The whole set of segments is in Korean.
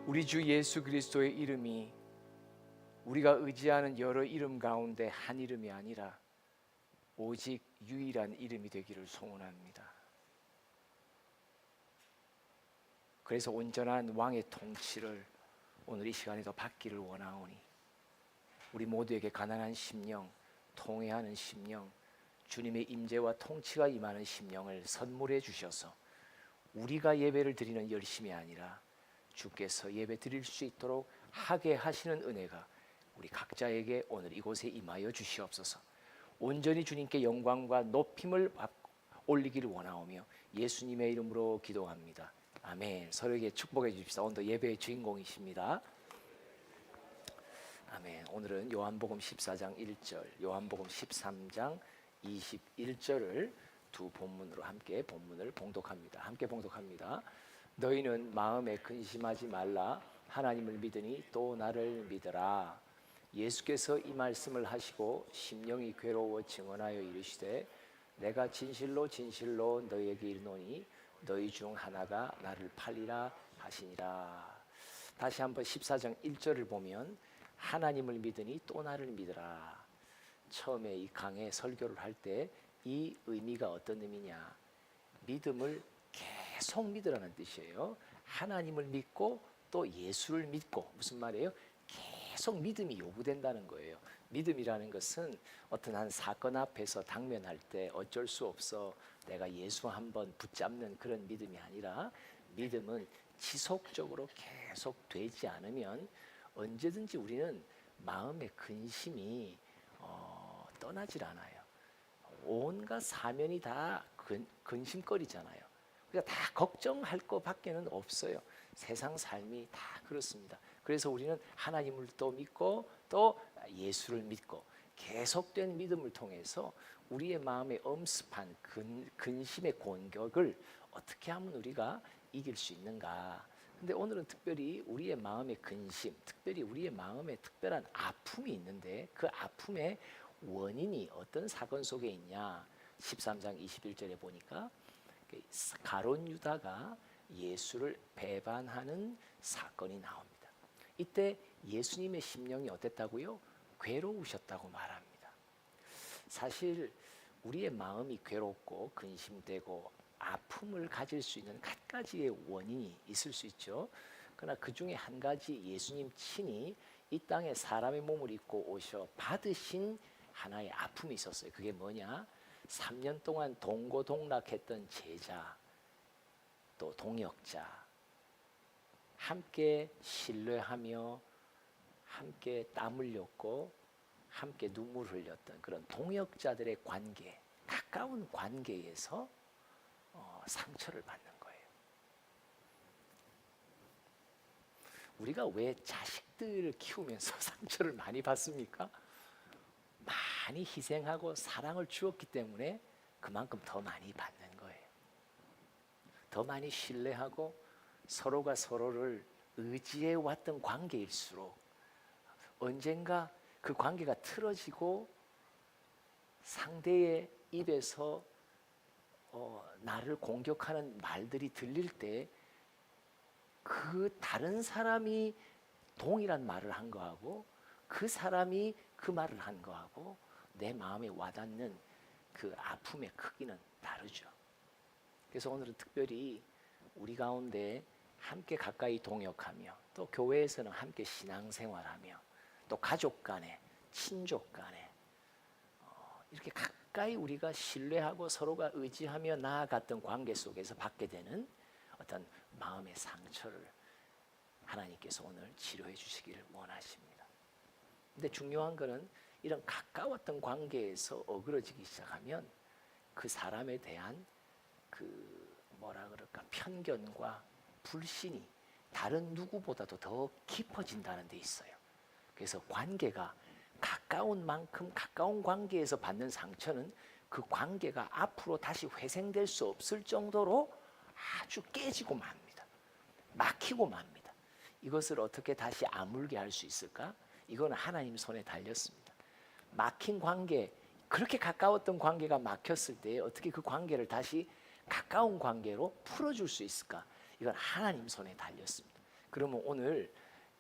우리 주 예수 그리스도의 이름이 우리가 의지하는 여러 이름 가운데 한 이름이 아니라 오직 유일한 이름이 되기를 소원합니다. 그래서 온전한 왕의 통치를 오늘 이 시간에도 받기를 원하오니 우리 모두에게 가난한 심령, 통회하는 심령, 주님의 임재와 통치가 임하는 심령을 선물해 주셔서 우리가 예배를 드리는 열심이 아니라 주께서 예배 드릴 수 있도록 하게 하시는 은혜가 우리 각자에게 오늘 이곳에 임하여 주시옵소서. 온전히 주님께 영광과 높임을 올리기를 원하오며 예수님의 이름으로 기도합니다. 아멘. 서로에게 축복해 주십시오. 오늘 예배의 주인공이십니다. 아멘. 오늘은 요한복음 14장 1절, 요한복음 13장 21절을 두 본문으로 함께 본문을 봉독합니다. 함께 봉독합니다. 너희는 마음에 근심하지 말라. 하나님을 믿으니 또 나를 믿으라. 예수께서 이 말씀을 하시고 심령이 괴로워 증언하여 이르시되 내가 진실로 진실로 너희에게 이르노니 너희 중 하나가 나를 팔리라 하시니라. 다시 한번 14장 1절을 보면 하나님을 믿으니 또 나를 믿으라. 처음에 이 강의 설교를 할 때 이 의미가 어떤 의미냐, 믿음을 계속 믿으라는 뜻이에요. 하나님을 믿고 또 예수를 믿고, 무슨 말이에요? 계속 믿음이 요구된다는 거예요. 믿음이라는 것은 어떤 한 사건 앞에서 당면할 때 어쩔 수 없어 내가 예수 한번 붙잡는 그런 믿음이 아니라, 믿음은 지속적으로 계속 되지 않으면 언제든지 우리는 마음의 근심이 떠나질 않아요. 온갖 사면이 다 근심거리잖아요. 그러니까 다 걱정할 것밖에는 없어요. 세상 삶이 다 그렇습니다. 그래서 우리는 하나님을 또 믿고 또 예수를 믿고 계속된 믿음을 통해서 우리의 마음에 엄습한 근심의 공격을 어떻게 하면 우리가 이길 수 있는가. 근데 오늘은 특별히 우리의 마음의 근심, 특별히 우리의 마음에 특별한 아픔이 있는데 그 아픔의 원인이 어떤 사건 속에 있냐. 13장 21절에 보니까 가룟 유다가 예수를 배반하는 사건이 나옵니다. 이때 예수님의 심령이 어땠다고요? 괴로우셨다고 말합니다. 사실 우리의 마음이 괴롭고 근심되고 아픔을 가질 수 있는 갖가지의 원인이 있을 수 있죠. 그러나 그 중에 한 가지, 예수님 친히 이 땅에 사람의 몸을 입고 오셔 받으신 하나의 아픔이 있었어요. 그게 뭐냐? 3년 동안 동고동락했던 제자, 또 동역자, 함께 신뢰하며 함께 땀 흘렸고 함께 눈물 흘렸던 그런 동역자들의 관계, 가까운 관계에서 상처를 받는 거예요. 우리가 왜 자식들을 키우면서 상처를 많이 받습니까? 많이 희생하고 사랑을 주었기 때문에 그만큼 더 많이 받는 거예요. 더 많이 신뢰하고 서로가 서로를 의지해 왔던 관계일수록 언젠가 그 관계가 틀어지고 상대의 입에서 나를 공격하는 말들이 들릴 때 그 다른 사람이 동일한 말을 한 거하고 그 사람이 그 말을 한 거하고 내 마음에 와닿는 그 아픔의 크기는 다르죠. 그래서 오늘은 특별히 우리 가운데 함께 가까이 동역하며 또 교회에서는 함께 신앙생활하며 또 가족 간에 친족 간에 이렇게 가까이 우리가 신뢰하고 서로가 의지하며 나아갔던 관계 속에서 받게 되는 어떤 마음의 상처를 하나님께서 오늘 치료해 주시기를 원하십니다. 근데 중요한 것은 이런 가까웠던 관계에서 어그러지기 시작하면 그 사람에 대한 그 뭐라 그럴까, 편견과 불신이 다른 누구보다도 더 깊어진다는 데 있어요. 그래서 관계가 가까운 만큼 가까운 관계에서 받는 상처는 그 관계가 앞으로 다시 회생될 수 없을 정도로 아주 깨지고 맙니다. 막히고 맙니다. 이것을 어떻게 다시 아물게 할 수 있을까? 이건 하나님 손에 달렸습니다. 막힌 관계, 그렇게 가까웠던 관계가 막혔을 때 어떻게 그 관계를 다시 가까운 관계로 풀어줄 수 있을까? 이건 하나님 손에 달렸습니다. 그러면 오늘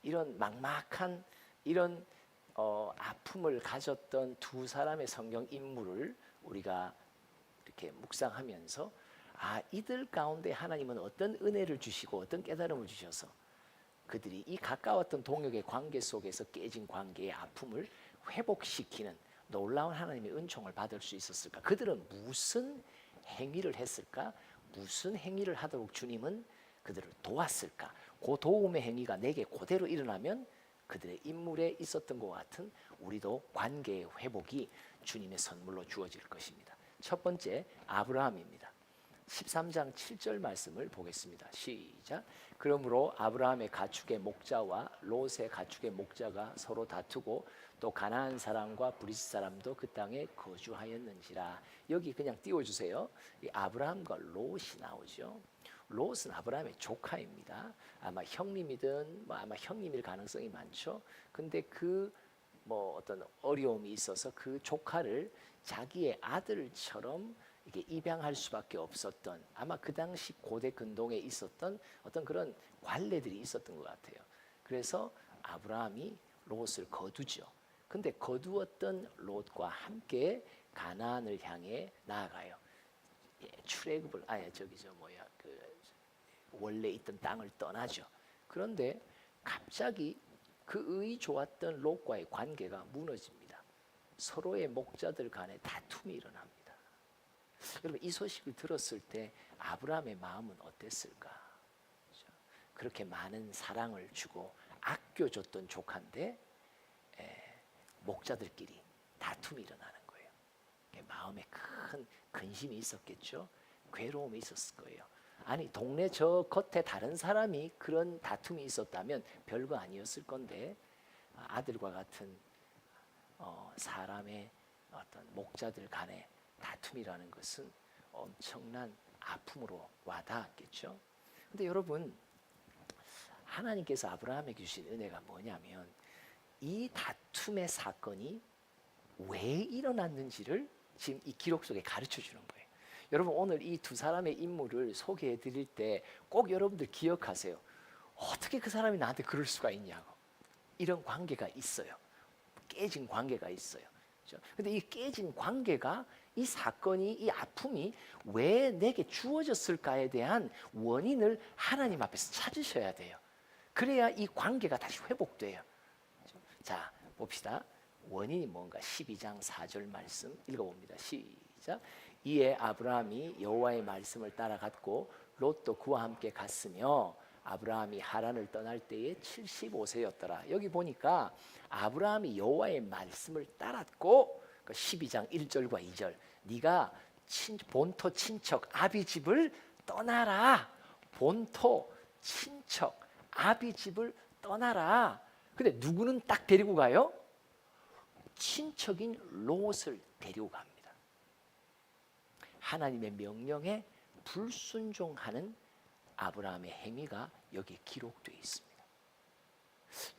이런 막막한 이런 아픔을 가졌던 두 사람의 성경 인물을 우리가 이렇게 묵상하면서 이들 가운데 하나님은 어떤 은혜를 주시고 어떤 깨달음을 주셔서 그들이 이 가까웠던 동역의 관계 속에서 깨진 관계의 아픔을 회복시키는 놀라운 하나님의 은총을 받을 수 있었을까? 그들은 무슨 행위를 했을까? 무슨 행위를 하도록 주님은 그들을 도왔을까? 그 도움의 행위가 내게 그대로 일어나면 그들의 인물에 있었던 것 같은 우리도 관계의 회복이 주님의 선물로 주어질 것입니다. 첫 번째, 아브라함입니다. 13장 7절 말씀을 보겠습니다. 시작. 그러므로 아브라함의 가축의 목자와 롯의 가축의 목자가 서로 다투고 또 가나안 사람과 브리스 사람도 그 땅에 거주하였는지라. 여기 그냥 띄워주세요. 이 아브라함과 롯이 나오죠. 롯은 아브라함의 조카입니다. 아마 형님이든 아마 형님일 가능성이 많죠. 근데 그 어떤 어려움이 있어서 그 조카를 자기의 아들처럼 이게 입양할 수밖에 없었던, 아마 그 당시 고대 근동에 있었던 어떤 그런 관례들이 있었던 것 같아요. 그래서 아브라함이 롯을 거두죠. 근데 거두었던 롯과 함께 가나안을 향해 나아가요. 출애굽을 원래 있던 땅을 떠나죠. 그런데 갑자기 그 의이 좋았던 롯과의 관계가 무너집니다. 서로의 목자들 간에 다툼이 일어납니다. 여러분, 이 소식을 들었을 때 아브라함의 마음은 어땠을까? 그렇게 많은 사랑을 주고 아껴줬던 조카인데 목자들끼리 다툼이 일어나는 거예요. 마음에 큰 근심이 있었겠죠. 괴로움이 있었을 거예요. 아니, 동네 저 겉에 다른 사람이 그런 다툼이 있었다면 별거 아니었을 건데 아들과 같은 사람의 어떤 목자들 간에 다툼이라는 것은 엄청난 아픔으로 와닿았겠죠. 근데 여러분, 하나님께서 아브라함에게 주신 은혜가 뭐냐면 이 다툼의 사건이 왜 일어났는지를 지금 이 기록 속에 가르쳐 주는 거예요. 여러분, 오늘 이 두 사람의 인물을 소개해 드릴 때 꼭 여러분들 기억하세요. 어떻게 그 사람이 나한테 그럴 수가 있냐고. 이런 관계가 있어요. 깨진 관계가 있어요. 근데 이 깨진 관계가, 이 사건이, 이 아픔이 왜 내게 주어졌을까에 대한 원인을 하나님 앞에서 찾으셔야 돼요. 그래야 이 관계가 다시 회복돼요. 자, 봅시다. 원인이 뭔가 12장 4절 말씀 읽어봅니다. 시작. 이에 아브라함이 여호와의 말씀을 따라갔고 롯도 그와 함께 갔으며 아브라함이 하란을 떠날 때에 75세였더라. 여기 보니까 아브라함이 여호와의 말씀을 따랐고 12장 1절과 2절, 네가 본토 친척 아비 집을 떠나라. 본토 친척 아비 집을 떠나라. 근데 누구는 딱 데리고 가요? 친척인 롯을 데리고 갑니다. 하나님의 명령에 불순종하는 아브라함의 행위가 여기에 기록되어 있습니다.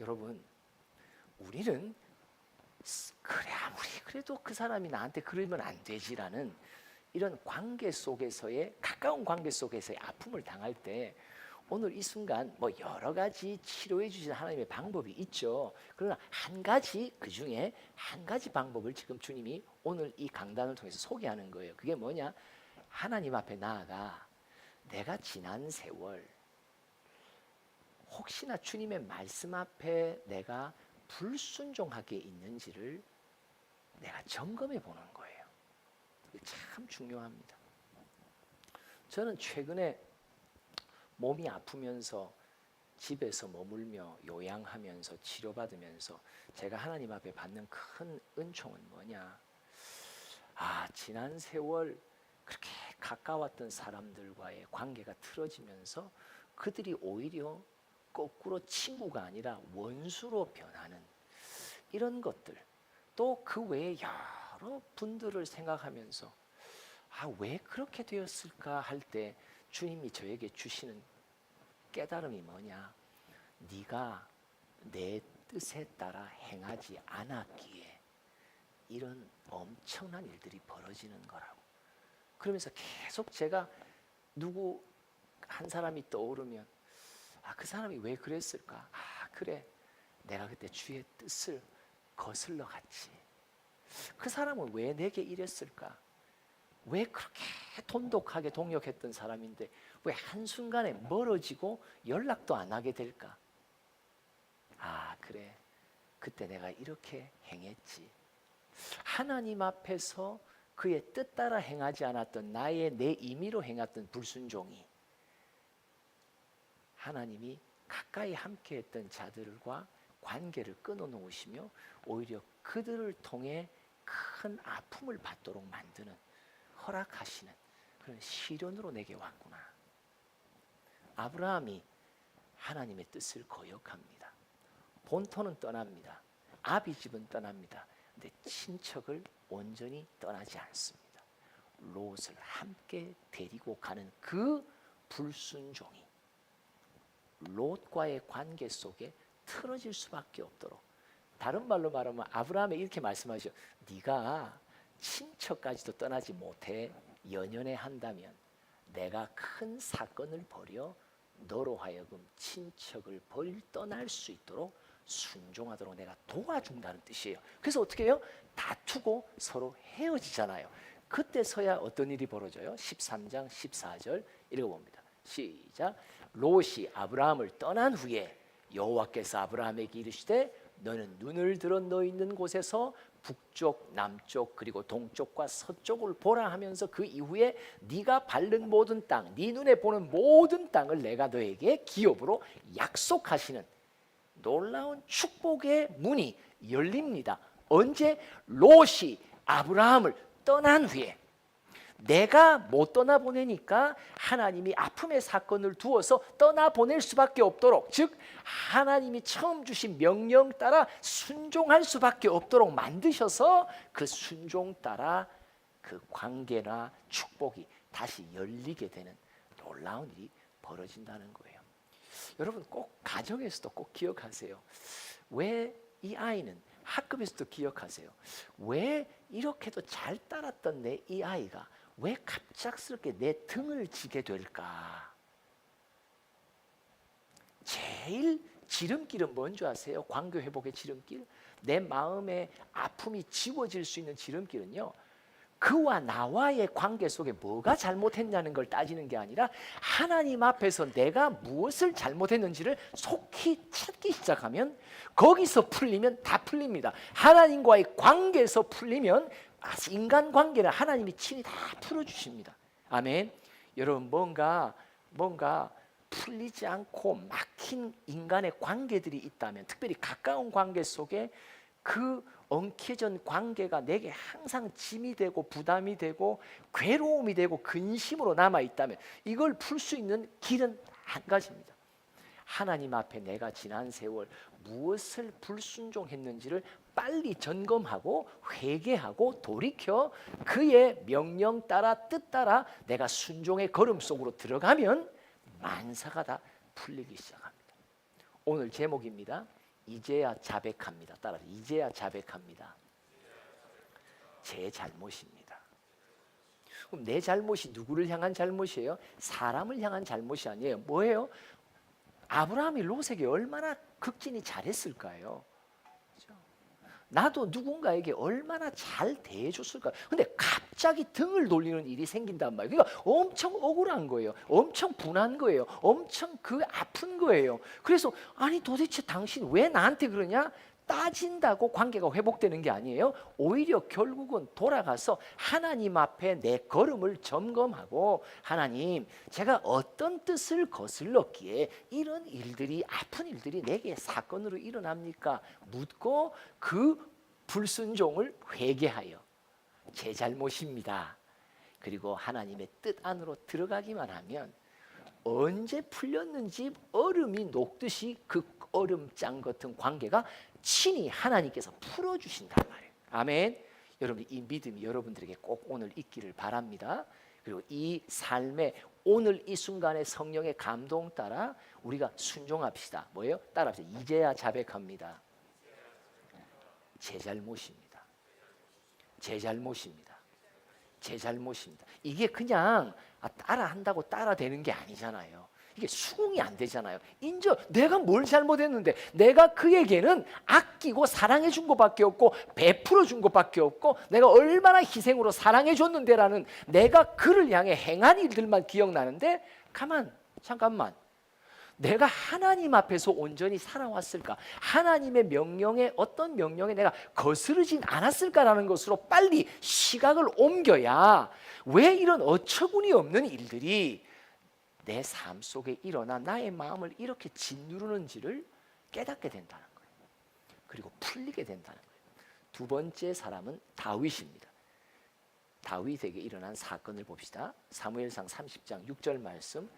여러분, 우리는 그래 아무리 그래도 그 사람이 나한테 그러면 안 되지라는 이런 관계 속에서의, 가까운 관계 속에서의 아픔을 당할 때 오늘 이 순간 여러 가지 치료해 주신 하나님의 방법이 있죠. 그러나 한 가지, 그 중에 한 가지 방법을 지금 주님이 오늘 이 강단을 통해서 소개하는 거예요. 그게 뭐냐? 하나님 앞에 나아가 내가 지난 세월 혹시나 주님의 말씀 앞에 내가 불순종하게 있는지를 내가 점검해 보는 거예요. 이게 참 중요합니다. 저는 최근에 몸이 아프면서 집에서 머물며 요양하면서 치료받으면서 제가 하나님 앞에 받는 큰 은총은 뭐냐? 지난 세월 그렇게 가까웠던 사람들과의 관계가 틀어지면서 그들이 오히려 거꾸로 친구가 아니라 원수로 변하는 이런 것들, 또 그 외에 여러 분들을 생각하면서 왜 그렇게 되었을까 할 때 주님이 저에게 주시는 깨달음이 뭐냐? 네가 내 뜻에 따라 행하지 않았기에 이런 엄청난 일들이 벌어지는 거라고. 그러면서 계속 제가 누구 한 사람이 떠오르면 그 사람이 왜 그랬을까? 그래, 내가 그때 주의 뜻을 거슬러 갔지. 그 사람은 왜 내게 이랬을까? 왜 그렇게 돈독하게 동역했던 사람인데 왜 한순간에 멀어지고 연락도 안 하게 될까? 그래, 그때 내가 이렇게 행했지. 하나님 앞에서 그의 뜻 따라 행하지 않았던 내 임의로 행했던 불순종이 하나님이 가까이 함께했던 자들과 관계를 끊어놓으시며 오히려 그들을 통해 큰 아픔을 받도록 만드는, 허락하시는 그런 시련으로 내게 왔구나. 아브라함이 하나님의 뜻을 거역합니다. 본토는 떠납니다. 아비 집은 떠납니다. 근데 친척을 온전히 떠나지 않습니다. 롯을 함께 데리고 가는 그 불순종이 롯과의 관계 속에 틀어질 수밖에 없도록, 다른 말로 말하면 아브라함이 이렇게 말씀하셔. 네가 친척까지도 떠나지 못해 연연해 한다면 내가 큰 사건을 벌여 너로 하여금 친척을 떠날 수 있도록 순종하도록 내가 도와준다는 뜻이에요. 그래서 어떻게 해요? 다투고 서로 헤어지잖아요. 그때서야 어떤 일이 벌어져요? 13장 14절 읽어봅니다. 시작. 롯이 아브라함을 떠난 후에 여호와께서 아브라함에게 이르시되 너는 눈을 들어 너 있는 곳에서 북쪽, 남쪽, 그리고 동쪽과 서쪽을 보라 하면서 그 이후에 네가 밟는 모든 땅, 네 눈에 보는 모든 땅을 내가 너에게 기업으로 약속하시는 놀라운 축복의 문이 열립니다. 언제? 롯이 아브라함을 떠난 후에. 내가 못 떠나보내니까 하나님이 아픔의 사건을 두어서 떠나보낼 수밖에 없도록, 즉 하나님이 처음 주신 명령 따라 순종할 수밖에 없도록 만드셔서 그 순종 따라 그 관계나 축복이 다시 열리게 되는 놀라운 일이 벌어진다는 거예요. 여러분 꼭 가정에서도 꼭 기억하세요. 왜 이 아이는, 학급에서도 기억하세요. 왜 이렇게도 잘 따랐던 내 이 아이가 왜 갑작스럽게 내 등을 지게 될까? 제일 지름길은 뭔지 아세요? 관계 회복의 지름길? 내 마음의 아픔이 지워질 수 있는 지름길은요, 그와 나와의 관계 속에 뭐가 잘못했냐는 걸 따지는 게 아니라 하나님 앞에서 내가 무엇을 잘못했는지를 속히 찾기 시작하면 거기서 풀리면 다 풀립니다. 하나님과의 관계에서 풀리면 인간관계는 하나님이 친히 다 풀어주십니다. 아멘. 여러분 뭔가 풀리지 않고 막힌 인간의 관계들이 있다면, 특별히 가까운 관계 속에 그 엉켜진 관계가 내게 항상 짐이 되고 부담이 되고 괴로움이 되고 근심으로 남아있다면 이걸 풀 수 있는 길은 한 가지입니다. 하나님 앞에 내가 지난 세월 무엇을 불순종했는지를 빨리 점검하고 회개하고 돌이켜 그의 명령 따라 뜻 따라 내가 순종의 걸음 속으로 들어가면 만사가 다 풀리기 시작합니다. 오늘 제목입니다. 이제야 자백합니다. 따라서 이제야 자백합니다. 제 잘못입니다. 그럼 내 잘못이 누구를 향한 잘못이에요? 사람을 향한 잘못이 아니에요. 뭐예요? 아브라함이 롯에게 얼마나 극진히 잘했을까요? 그렇죠? 나도 누군가에게 얼마나 잘 대해줬을까요? 근데 갑자기 등을 돌리는 일이 생긴단 말이에요. 그러니까 엄청 억울한 거예요. 엄청 분한 거예요. 엄청 아픈 거예요. 그래서 아니 도대체 당신 왜 나한테 그러냐? 따진다고 관계가 회복되는 게 아니에요. 오히려 결국은 돌아가서 하나님 앞에 내 걸음을 점검하고, 하나님 제가 어떤 뜻을 거슬렀기에 이런 일들이, 아픈 일들이 내게 사건으로 일어납니까? 묻고 그 불순종을 회개하여 제 잘못입니다. 그리고 하나님의 뜻 안으로 들어가기만 하면 언제 풀렸는지 얼음이 녹듯이 그 얼음장 같은 관계가 친히 하나님께서 풀어주신단 말이에요. 아멘. 여러분 이 믿음이 여러분들에게 꼭 오늘 있기를 바랍니다. 그리고 이 삶에 오늘 이 순간의 성령의 감동 따라 우리가 순종합시다. 뭐예요? 따라합시다. 이제야 자백합니다. 제 잘못입니다. 제 잘못입니다. 제 잘못입니다. 이게 그냥 따라한다고 따라되는 게 아니잖아요. 이게 수긍이 안 되잖아요. 인정, 내가 뭘 잘못했는데 내가 그에게는 아끼고 사랑해 준 것밖에 없고 베풀어 준 것밖에 없고 내가 얼마나 희생으로 사랑해 줬는데라는 내가 그를 향해 행한 일들만 기억나는데 잠깐만 내가 하나님 앞에서 온전히 살아왔을까? 하나님의 명령에 어떤 명령에 내가 거스르진 않았을까라는 것으로 빨리 시각을 옮겨야 왜 이런 어처구니 없는 일들이 내 삶 속에 일어나 나의 마음을 이렇게 짓누르는지를 깨닫게 된다는 거예요. 그리고 풀리게 된다는 거예요. 두 번째 사람은 다윗입니다. 다윗에게 일어난 사건을 봅시다. 사무엘상 30장 6절 말씀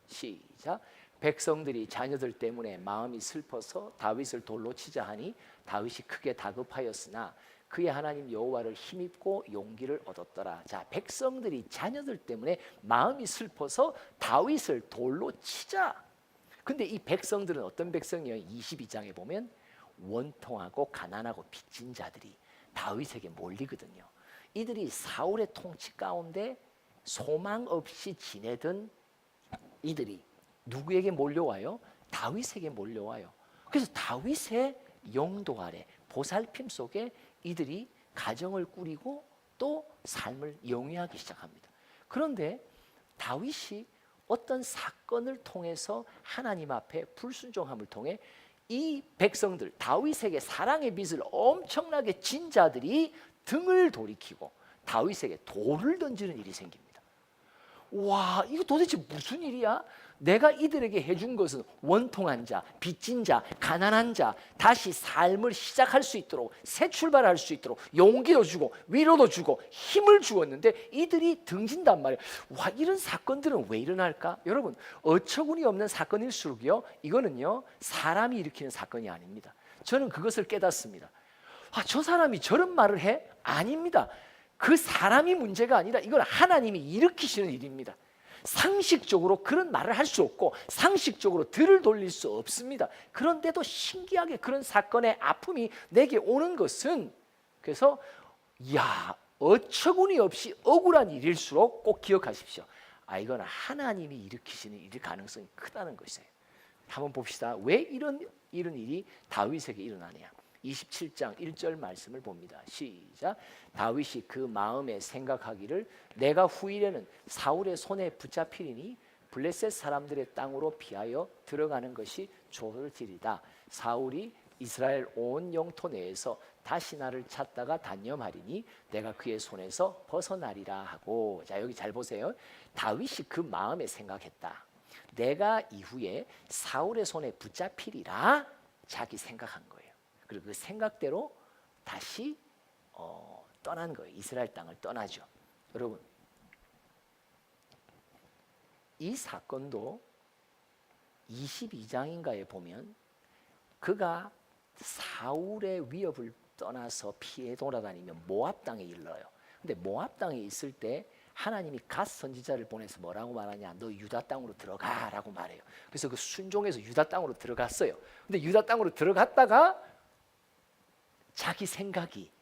시작. 백성들이 자녀들 때문에 마음이 슬퍼서 다윗을 돌로 치자 하니 다윗이 크게 다급하였으나 그의 하나님 여호와를 힘입고 용기를 얻었더라. 자, 백성들이 자녀들 때문에 마음이 슬퍼서 다윗을 돌로 치자. 근데 이 백성들은 어떤 백성이에요? 22장에 보면 원통하고 가난하고 빚진 자들이 다윗에게 몰리거든요. 이들이 사울의 통치 가운데 소망 없이 지내던 이들이 누구에게 몰려와요? 다윗에게 몰려와요. 그래서 다윗의 영도 아래 보살핌 속에 이들이 가정을 꾸리고 또 삶을 영위하기 시작합니다. 그런데 다윗이 어떤 사건을 통해서 하나님 앞에 불순종함을 통해 이 백성들, 다윗에게 사랑의 빚을 엄청나게 진 자들이 등을 돌이키고 다윗에게 돌을 던지는 일이 생깁니다. 와, 이거 도대체 무슨 일이야? 내가 이들에게 해준 것은 원통한 자, 빚진 자, 가난한 자 다시 삶을 시작할 수 있도록 새 출발할 수 있도록 용기도 주고 위로도 주고 힘을 주었는데 이들이 등진단 말이에요. 와, 이런 사건들은 왜 일어날까? 여러분, 어처구니 없는 사건일수록요, 이거는요 사람이 일으키는 사건이 아닙니다. 저는 그것을 깨닫습니다. 아, 저 사람이 저런 말을 해? 아닙니다. 그 사람이 문제가 아니라 이건 하나님이 일으키시는 일입니다. 상식적으로 그런 말을 할 수 없고 상식적으로 들을 돌릴 수 없습니다. 그런데도 신기하게 그런 사건의 아픔이 내게 오는 것은, 그래서 야, 어처구니 없이 억울한 일일수록 꼭 기억하십시오. 아, 이건 하나님이 일으키시는 일일 가능성이 크다는 것이에요. 한번 봅시다. 왜 이런 일이 다윗에게 일어나냐? 27장 1절 말씀을 봅니다. 시작. 다윗이 그 마음에 생각하기를 내가 후일에는 사울의 손에 붙잡히리니 블레셋 사람들의 땅으로 피하여 들어가는 것이 좋을지리다. 사울이 이스라엘 온 영토 내에서 다시 나를 찾다가 단념하리니 내가 그의 손에서 벗어나리라 하고. 자, 여기 잘 보세요. 다윗이 그 마음에 생각했다. 내가 이후에 사울의 손에 붙잡히리라 자기 생각한 거예요. 그리고 그 생각대로 다시 떠난 거예요. 이스라엘 땅을 떠나죠. 여러분, 이 사건도 22장인가에 보면 그가 사울의 위협을 떠나서 피해 돌아다니며 모압 땅에 이르러요. 근데 모압 땅에 있을 때 하나님이 갓 선지자를 보내서 뭐라고 말하냐? 너 유다 땅으로 들어가라고 말해요. 그래서 그 순종해서 유다 땅으로 들어갔어요. 근데 유다 땅으로 들어갔다가 자기 생각이,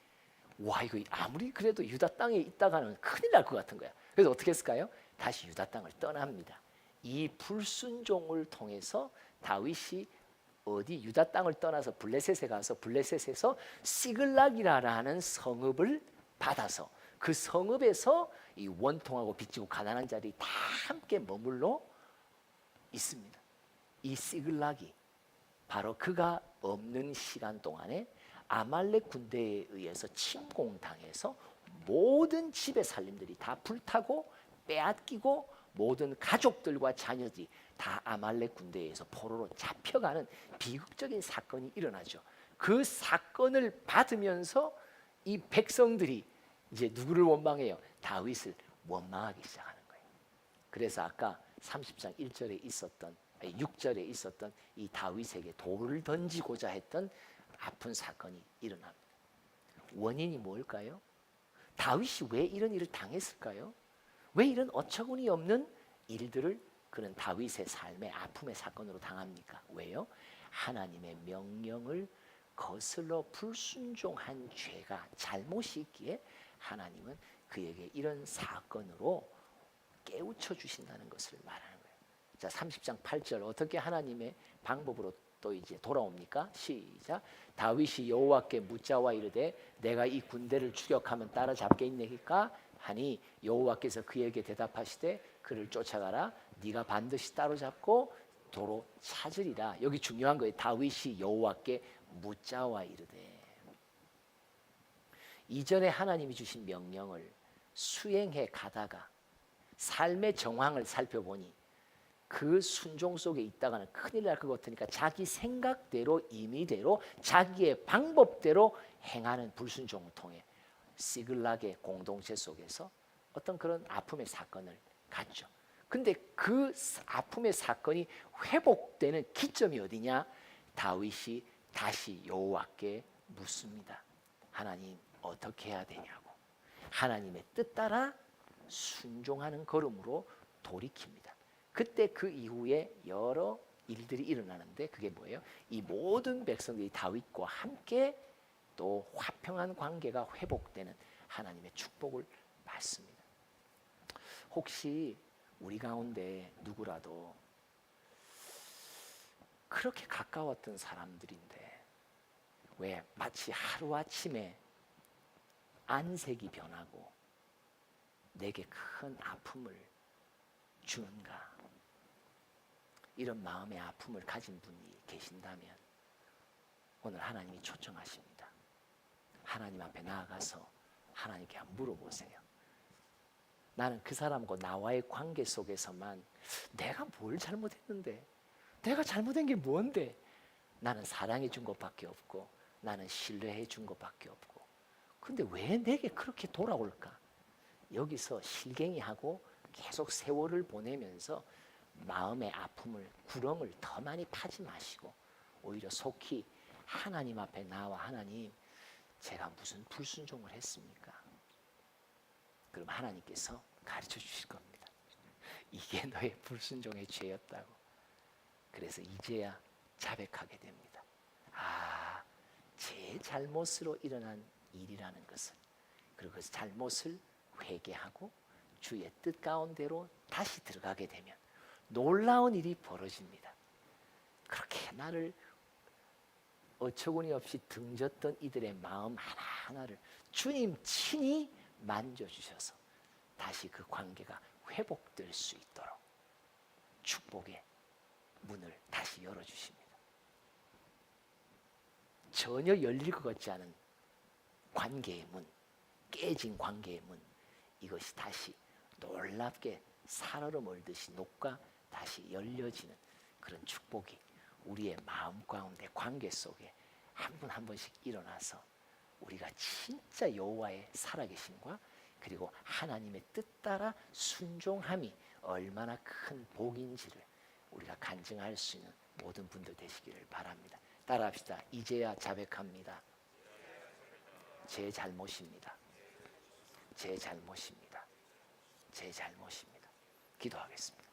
와, 이거 아무리 그래도 유다 땅에 있다가는 큰일 날 것 같은 거야. 그래서 어떻게 했을까요? 다시 유다 땅을 떠납니다. 이 불순종을 통해서 다윗이 어디 유다 땅을 떠나서 블레셋에 가서 블레셋에서 시글락이라는 성읍을 받아서 그 성읍에서 이 원통하고 빚지고 가난한 자들이 다 함께 머물러 있습니다. 이 시글락이 바로 그가 없는 시간 동안에 아말렉 군대에 의해서 침공당해서 모든 집의 살림들이 다 불타고 빼앗기고 모든 가족들과 자녀들이 다 아말렉 군대에 의해서 포로로 잡혀가는 비극적인 사건이 일어나죠. 그 사건을 받으면서 이 백성들이 이제 누구를 원망해요? 다윗을 원망하기 시작하는 거예요. 그래서 아까 30장 1절에 있었던 6절에 있었던 이 다윗에게 돌을 던지고자 했던 아픈 사건이 일어납니다. 원인이 뭘까요? 다윗이 왜 이런 일을 당했을까요? 왜 이런 어처구니 없는 일들을 그는 다윗의 삶의 아픔의 사건으로 당합니까? 왜요? 하나님의 명령을 거슬러 불순종한 죄가 잘못이 있기에 하나님은 그에게 이런 사건으로 깨우쳐 주신다는 것을 말하는 거예요. 자, 30장 8절 어떻게 하나님의 방법으로 또 이제 돌아옵니까? 시작. 다윗이 여호와께 묻자와 이르되 내가 이 군대를 추격하면 따라잡겠느니까 하니 여호와께서 그에게 대답하시되 그를 쫓아가라. 네가 반드시 따라잡고 도로 찾으리라. 여기 중요한 거예요. 다윗이 여호와께 묻자와 이르되. 이전에 하나님이 주신 명령을 수행해 가다가 삶의 정황을 살펴보니 그 순종 속에 있다가는 큰일 날 것 같으니까 자기 생각대로 임의대로 자기의 방법대로 행하는 불순종을 통해 시글락의 공동체 속에서 어떤 그런 아픔의 사건을 갖죠. 근데 그 아픔의 사건이 회복되는 기점이 어디냐? 다윗이 다시 여호와께 묻습니다. 하나님 어떻게 해야 되냐고. 하나님의 뜻 따라 순종하는 걸음으로 돌이킵니다. 그때 그 이후에 여러 일들이 일어나는데 그게 뭐예요? 이 모든 백성들이 다윗과 함께 또 화평한 관계가 회복되는 하나님의 축복을 받습니다. 혹시 우리 가운데 누구라도 그렇게 가까웠던 사람들인데 왜 마치 하루아침에 안색이 변하고 내게 큰 아픔을 주는가? 이런 마음의 아픔을 가진 분이 계신다면 오늘 하나님이 초청하십니다. 하나님 앞에 나아가서 하나님께 한번 물어보세요. 나는 그 사람과 나와의 관계 속에서만 내가 뭘 잘못했는데, 내가 잘못한 게 뭔데, 나는 사랑해 준 것밖에 없고 나는 신뢰해 준 것밖에 없고 근데 왜 내게 그렇게 돌아올까? 여기서 실갱이하고 계속 세월을 보내면서 마음의 아픔을, 구렁을 더 많이 파지 마시고 오히려 속히 하나님 앞에 나와 하나님 제가 무슨 불순종을 했습니까? 그럼 하나님께서 가르쳐 주실 겁니다. 이게 너의 불순종의 죄였다고. 그래서 이제야 자백하게 됩니다. 아, 제 잘못으로 일어난 일이라는 것을, 그리고 그 잘못을 회개하고 주의 뜻 가운데로 다시 들어가게 되면 놀라운 일이 벌어집니다. 그렇게 나를 어처구니 없이 등졌던 이들의 마음 하나하나를 주님 친히 만져주셔서 다시 그 관계가 회복될 수 있도록 축복의 문을 다시 열어주십니다. 전혀 열릴 것 같지 않은 관계의 문, 깨진 관계의 문, 이것이 다시 놀랍게 살얼음 몰듯이 녹아 다시 열려지는 그런 축복이 우리의 마음 가운데 관계 속에 한 분 한 번씩 일어나서 우리가 진짜 여호와의 살아계심과 그리고 하나님의 뜻 따라 순종함이 얼마나 큰 복인지를 우리가 간증할 수 있는 모든 분들 되시기를 바랍니다. 따라합시다. 이제야 자백합니다. 제 잘못입니다. 제 잘못입니다. 제 잘못입니다. 기도하겠습니다.